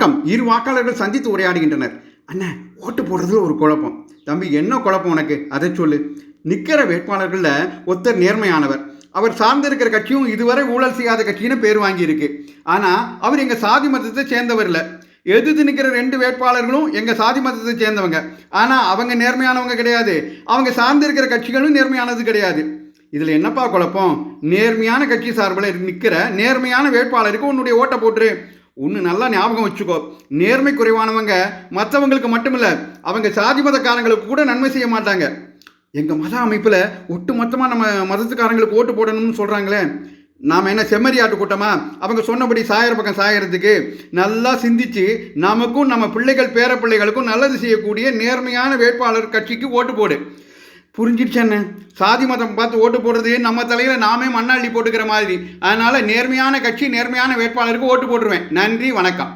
வணக்கம். இரு வாக்காளர்கள் சந்தித்து உரையாடுகின்றனர். அண்ணா, ஓட்டு போடுறதுல ஒரு குழப்பம். தம்பி, என்ன குழப்பம் உனக்கு? அதை சொல்லு. நிற்கிற வேட்பாளர்களில் ஒருத்தர் நேர்மையானவர். அவர் சார்ந்திருக்கிற கட்சியும் இதுவரை ஊழல் செய்யாத கட்சின்னு பேர் வாங்கியிருக்கு. ஆனால் அவர் எங்கள் சாதி மதத்தை சேர்ந்தவர் இல்லை. எதிர்த்து நிற்கிற 2 வேட்பாளர்களும் எங்கள் சாதி மதத்தை சேர்ந்தவங்க. ஆனால் அவங்க நேர்மையானவங்க கிடையாது. அவங்க சார்ந்திருக்கிற கட்சிகளும் நேர்மையானது கிடையாது. இதில் என்னப்பா குழப்பம்? நேர்மையான கட்சி சார்பில் நிற்கிற நேர்மையான வேட்பாளருக்கு உன்னுடைய ஓட்டை போட்டுரு. ஒன்று நல்லா ஞாபகம் வச்சுக்கோ. நேர்மை குறைவானவங்க மற்றவங்களுக்கு மட்டுமில்ல, அவங்க சாதி மதக்காரங்களுக்கு கூட நன்மை செய்ய மாட்டாங்க. எங்கள் மத அமைப்பில் ஒட்டு மொத்தமாக நம்ம மதத்துக்காரங்களுக்கு ஓட்டு போடணும்னு சொல்கிறாங்களே, நாம் என்ன செம்மறி ஆட்டு கூட்டமா? அவங்க சொன்னபடி சாயிர பக்கம் சாயறதுக்கு நல்லா சிந்திச்சு நமக்கும் நம்ம பிள்ளைகள் பேர பிள்ளைகளுக்கும் நல்லது செய்யக்கூடிய நேர்மையான வேட்பாளர் கட்சிக்கு ஓட்டு போடு. புரிஞ்சிடுச்சேன்னு? சாதி மதம் பார்த்து ஓட்டு போடுறது நம்ம தலையில் நாமே மண்ணாள்ளி போட்டுக்கிற மாதிரி. அதனால் நேர்மையான கட்சி நேர்மையான வேட்பாளருக்கு ஓட்டு போட்டுருவேன். நன்றி, வணக்கம்.